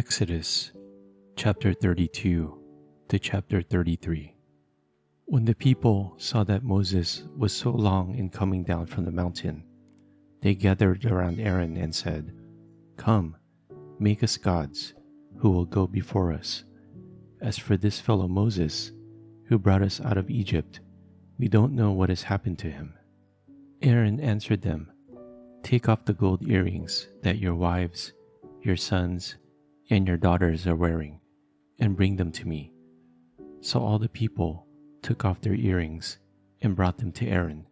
Exodus chapter 32 to chapter 33. When the people saw that Moses was so long in coming down from the mountain, they gathered around Aaron and said, "Come, make us gods, who will go before us. As for this fellow Moses, who brought us out of Egypt, we don't know what has happened to him." Aaron answered them, "Take off the gold earrings that your wives, your sons, and your daughters are wearing, and bring them to me." So all the people took off their earrings and brought them to Aaron.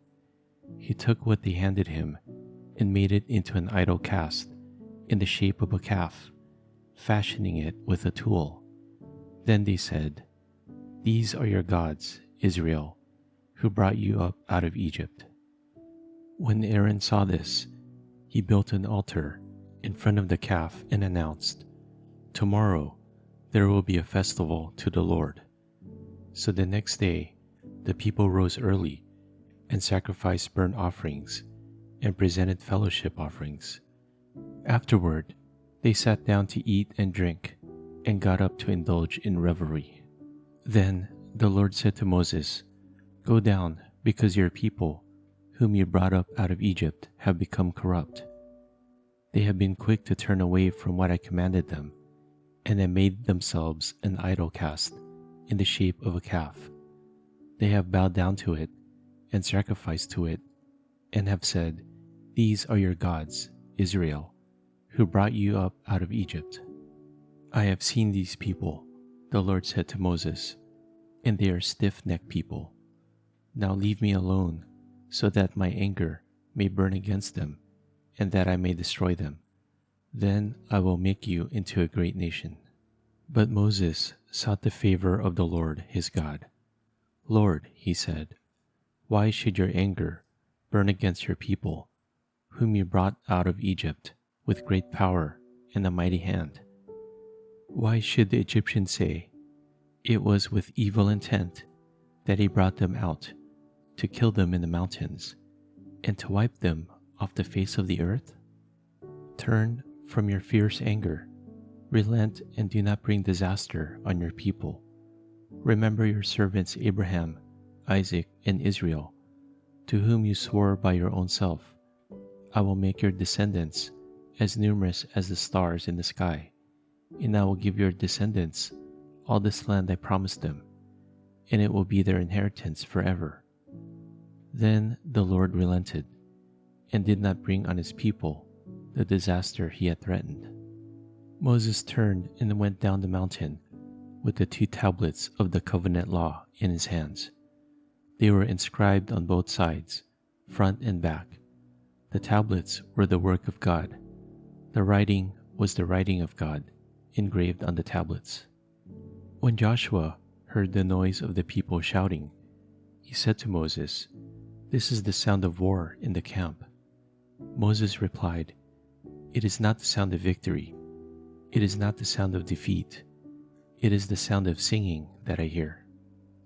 He took what they handed him and made it into an idol cast in the shape of a calf, fashioning it with a tool. Then they said, "These are your gods, Israel, who brought you up out of Egypt." When Aaron saw this, he built an altar in front of the calf and announced, "Tomorrow there will be a festival to the Lord." So the next day the people rose early and sacrificed burnt offerings and presented fellowship offerings. Afterward they sat down to eat and drink and got up to indulge in revelry. Then the Lord said to Moses, "Go down, because your people, whom you brought up out of Egypt, have become corrupt. They have been quick to turn away from what I commanded them, and have made themselves an idol cast in the shape of a calf. They have bowed down to it and sacrificed to it, and have said, 'These are your gods, Israel, who brought you up out of Egypt.' I have seen these people," the Lord said to Moses, "and they are stiff-necked people. Now leave me alone, so that my anger may burn against them, and that I may destroy them. Then I will make you into a great nation." But Moses sought the favor of the Lord his God. "Lord," he said, "why should your anger burn against your people, whom you brought out of Egypt with great power and a mighty hand? Why should the Egyptians say, 'It was with evil intent that he brought them out, to kill them in the mountains, and to wipe them off the face of the earth'? Turn from your fierce anger, relent, and do not bring disaster on your people. Remember your servants Abraham, Isaac, and Israel, to whom you swore by your own self, 'I will make your descendants as numerous as the stars in the sky, and I will give your descendants all this land I promised them, and it will be their inheritance forever.' Then the Lord relented and did not bring on his people the disaster he had threatened. Moses turned and went down the mountain with the 2 tablets of the covenant law in his hands. They were inscribed on both sides, front and back. The tablets were the work of God. The writing was the writing of God, engraved on the tablets. When Joshua heard the noise of the people shouting, he said to Moses, "This is the sound of war in the camp." Moses replied, "It is not the sound of victory. It is not the sound of defeat. It is the sound of singing that I hear."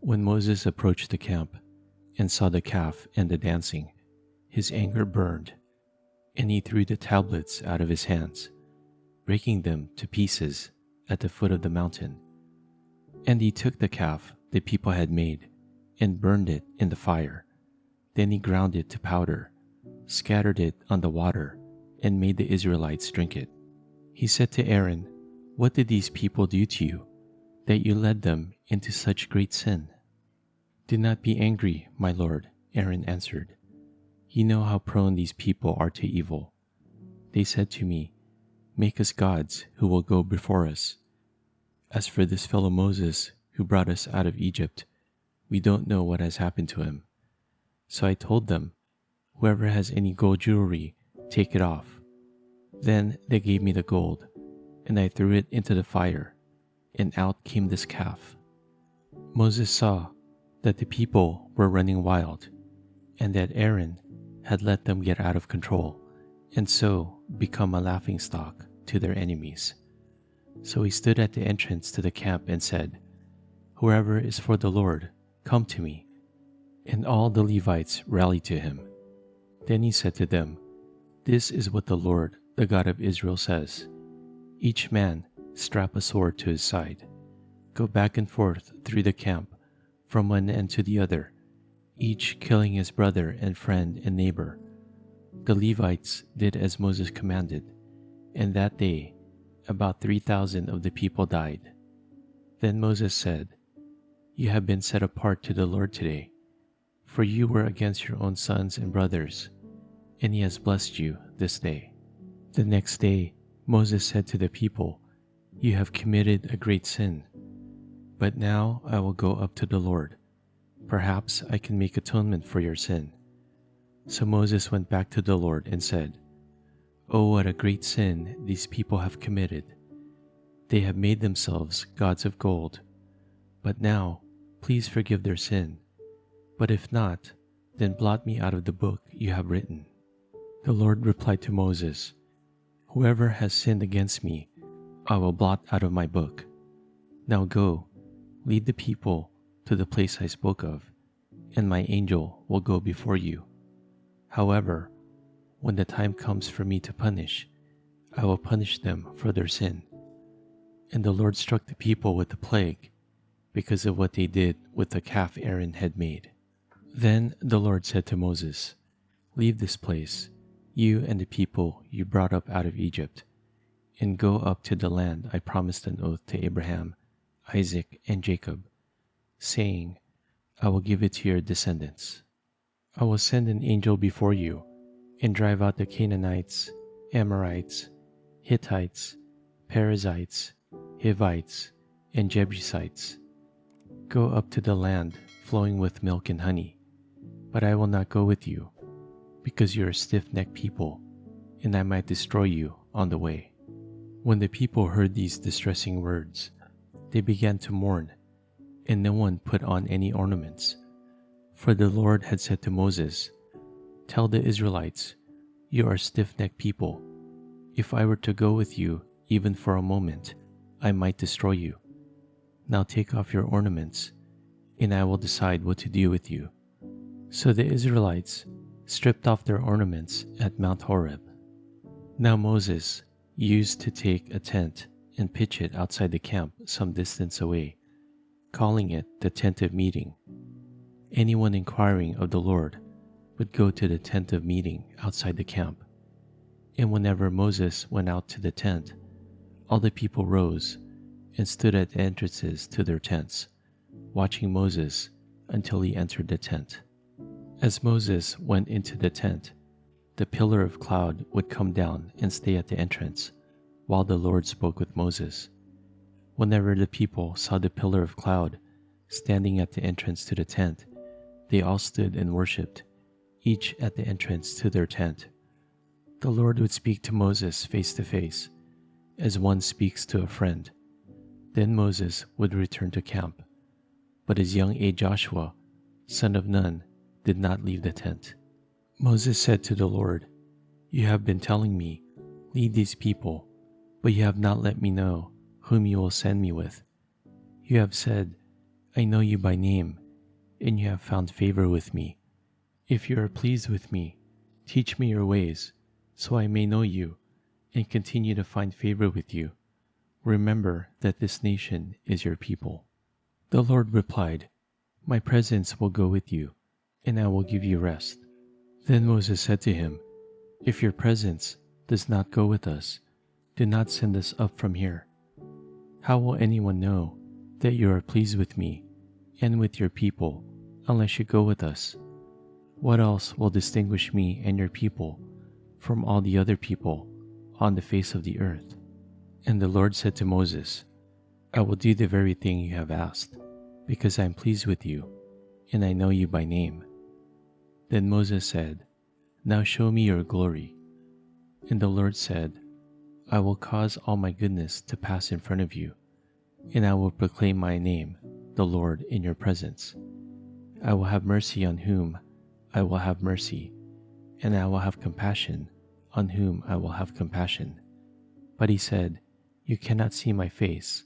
When Moses approached the camp and saw the calf and the dancing, his anger burned, and he threw the tablets out of his hands, breaking them to pieces at the foot of the mountain. And he took the calf the people had made and burned it in the fire. Then he ground it to powder, scattered it on the water, and made the Israelites drink it. He said to Aaron, "What did these people do to you, that you led them into such great sin?" "Do not be angry, my lord," Aaron answered. "You know how prone these people are to evil. They said to me, 'Make us gods who will go before us.' As for this fellow Moses who brought us out of Egypt, we don't know what has happened to him." So I told them, "Whoever has any gold jewelry, take it off." Then they gave me the gold, and I threw it into the fire, and out came this calf. Moses saw that the people were running wild, and that Aaron had let them get out of control, and so become a laughingstock to their enemies. So he stood at the entrance to the camp and said, "Whoever is for the Lord, come to me." And all the Levites rallied to him. Then he said to them, "This is what the Lord, the God of Israel says, Each man strap a sword to his side. Go back and forth through the camp, from one end to the other, each killing his brother and friend and neighbor." The Levites did as Moses commanded, and that day about 3,000 of the people died. Then Moses said, "You have been set apart to the Lord today, for you were against your own sons and brothers, and he has blessed you this day." The next day Moses said to the people, "You have committed a great sin, but now I will go up to the Lord. Perhaps I can make atonement for your sin." So Moses went back to the Lord and said, "Oh, what a great sin these people have committed. They have made themselves gods of gold. But now, please forgive their sin. But if not, then blot me out of the book you have written." The Lord replied to Moses, "Whoever has sinned against me, I will blot out of my book. Now go, lead the people to the place I spoke of, and my angel will go before you. However, when the time comes for me to punish, I will punish them for their sin." And the Lord struck the people with the plague because of what they did with the calf Aaron had made. Then the Lord said to Moses, "Leave this place, you and the people you brought up out of Egypt, and go up to the land I promised an oath to Abraham, Isaac, and Jacob, saying, 'I will give it to your descendants.' I will send an angel before you and drive out the Canaanites, Amorites, Hittites, Perizzites, Hivites, and Jebusites. Go up to the land flowing with milk and honey, but I will not go with you, because you are a stiff-necked people, and I might destroy you on the way." When the people heard these distressing words, they began to mourn, and no one put on any ornaments. For the Lord had said to Moses, "Tell the Israelites, you are a stiff-necked people. If I were to go with you even for a moment, I might destroy you. Now take off your ornaments, and I will decide what to do with you." So the Israelites stripped off their ornaments at Mount Horeb. Now Moses used to take a tent and pitch it outside the camp some distance away, calling it the tent of meeting. Anyone inquiring of the Lord would go to the tent of meeting outside the camp. And whenever Moses went out to the tent, all the people rose and stood at the entrances to their tents, watching Moses until he entered the tent. As Moses went into the tent, the pillar of cloud would come down and stay at the entrance, while the Lord spoke with Moses. Whenever the people saw the pillar of cloud standing at the entrance to the tent, they all stood and worshipped, each at the entrance to their tent. The Lord would speak to Moses face to face, as one speaks to a friend. Then Moses would return to camp, but his young aide Joshua, son of Nun, did not leave the tent. Moses said to the Lord, "You have been telling me, 'Lead these people,' but you have not let me know whom you will send me with. You have said, 'I know you by name,' and you have found favor with me. If you are pleased with me, teach me your ways, so I may know you and continue to find favor with you. Remember that this nation is your people." The Lord replied, "My presence will go with you, and I will give you rest." Then Moses said to him, "If your presence does not go with us, do not send us up from here. How will anyone know that you are pleased with me and with your people unless you go with us? What else will distinguish me and your people from all the other people on the face of the earth?" And the Lord said to Moses, "I will do the very thing you have asked, because I am pleased with you, and I know you by name." Then Moses said, "Now show me your glory." And the Lord said, "I will cause all my goodness to pass in front of you, and I will proclaim my name, the Lord, in your presence. I will have mercy on whom I will have mercy, and I will have compassion on whom I will have compassion." But he said, "You cannot see my face,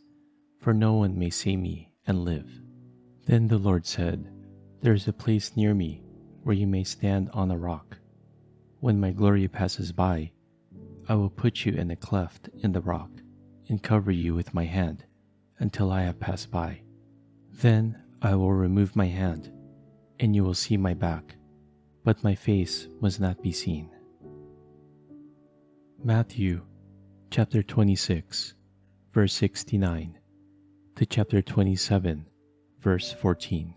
for no one may see me and live." Then the Lord said, "There is a place near me where you may stand on a rock. When my glory passes by, I will put you in a cleft in the rock, and cover you with my hand until I have passed by. Then I will remove my hand, and you will see my back, but my face must not be seen. Matthew chapter 26, verse 69 to chapter 27, verse 14.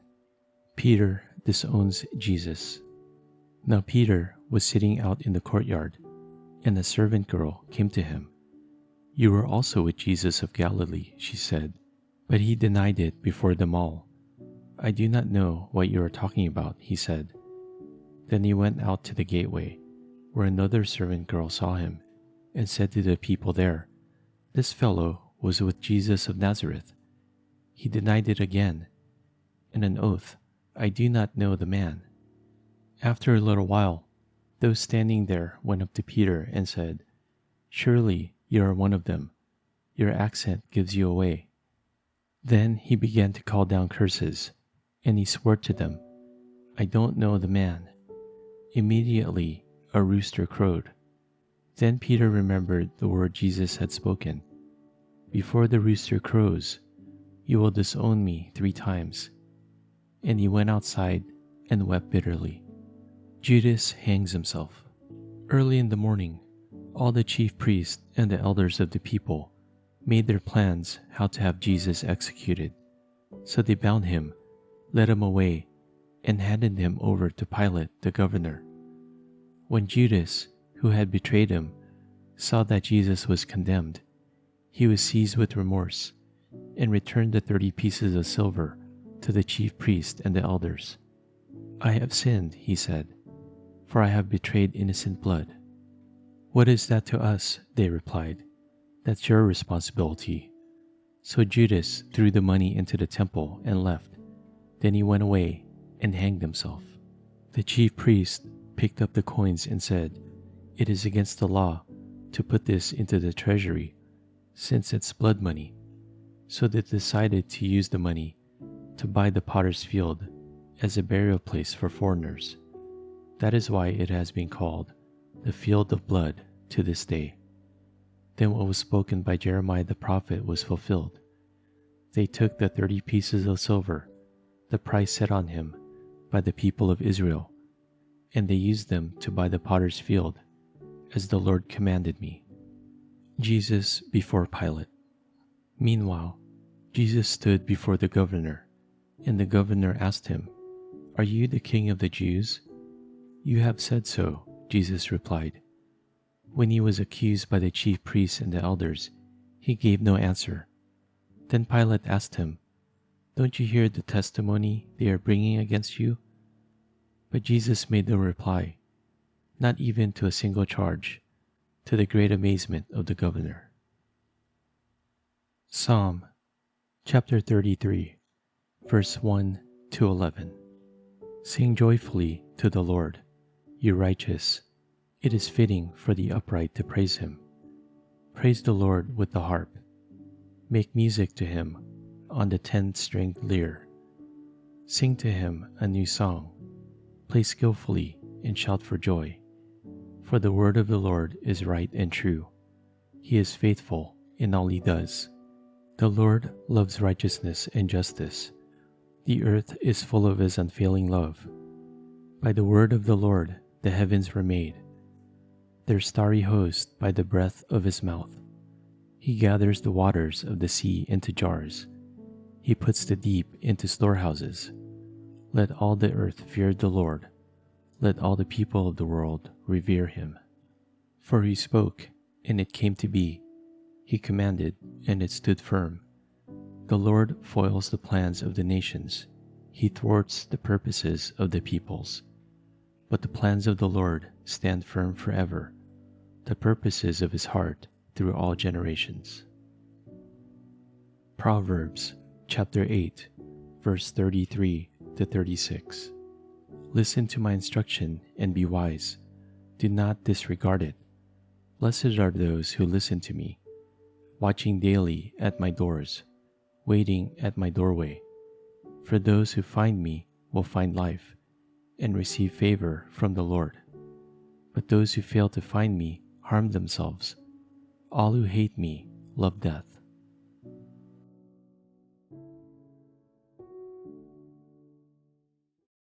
Peter disowns Jesus. Now Peter was sitting out in the courtyard, and a servant girl came to him. "You were also with Jesus of Galilee," she said. But he denied it before them all. "I do not know what you are talking about," he said. Then he went out to the gateway, where another servant girl saw him, and said to the people there, "This fellow was with Jesus of Nazareth." He denied it again, and an oath, "I do not know the man." After a little while, those standing there went up to Peter and said, "Surely you are one of them. Your accent gives you away." Then he began to call down curses, and he swore to them, "I don't know the man." Immediately a rooster crowed. Then Peter remembered the word Jesus had spoken, "Before the rooster crows, you will disown me 3 times." And he went outside and wept bitterly. Judas hangs himself. Early in the morning, all the chief priests and the elders of the people made their plans how to have Jesus executed. So they bound him, led him away, and handed him over to Pilate the governor. When Judas, who had betrayed him, saw that Jesus was condemned, he was seized with remorse and returned the 30 pieces of silver to the chief priests and the elders. "I have sinned," he said, "for I have betrayed innocent blood." "What is that to us?" they replied. "That's your responsibility." So Judas threw the money into the temple and left. Then he went away and hanged himself. The chief priest picked up the coins and said, "It is against the law to put this into the treasury, since it's blood money." So they decided to use the money to buy the potter's field as a burial place for foreigners. That is why it has been called the Field of Blood to this day. Then what was spoken by Jeremiah the prophet was fulfilled. They took the 30 pieces of silver, the price set on him by the people of Israel, and they used them to buy the potter's field, as the Lord commanded me. Jesus before Pilate. Meanwhile, Jesus stood before the governor, and the governor asked him, "Are you the king of the Jews?" "You have said so," Jesus replied. When he was accused by the chief priests and the elders, he gave no answer. Then Pilate asked him, "Don't you hear the testimony they are bringing against you?" But Jesus made no reply, not even to a single charge, to the great amazement of the governor. Psalm chapter 33, verse 1 to 11. Sing joyfully to the Lord, you righteous. It is fitting for the upright to praise him. Praise the Lord with the harp. Make music to him on the 10-stringed lyre. Sing to him a new song. Play skillfully and shout for joy. For the word of the Lord is right and true. He is faithful in all he does. The Lord loves righteousness and justice. The earth is full of his unfailing love. By the word of the Lord the heavens were made, their starry host by the breath of his mouth. He gathers the waters of the sea into jars. He puts the deep into storehouses. Let all the earth fear the Lord. Let all the people of the world revere him. For he spoke, and it came to be. He commanded, and it stood firm. The Lord foils the plans of the nations. He thwarts the purposes of the peoples. But the plans of the Lord stand firm forever, the purposes of his heart through all generations. Proverbs chapter 8, verse 33 to 36. Listen to my instruction and be wise. Do not disregard it. Blessed are those who listen to me, watching daily at my doors, waiting at my doorway. For those who find me will find life and receive favor from the Lord. But those who fail to find me harm themselves. All who hate me love death.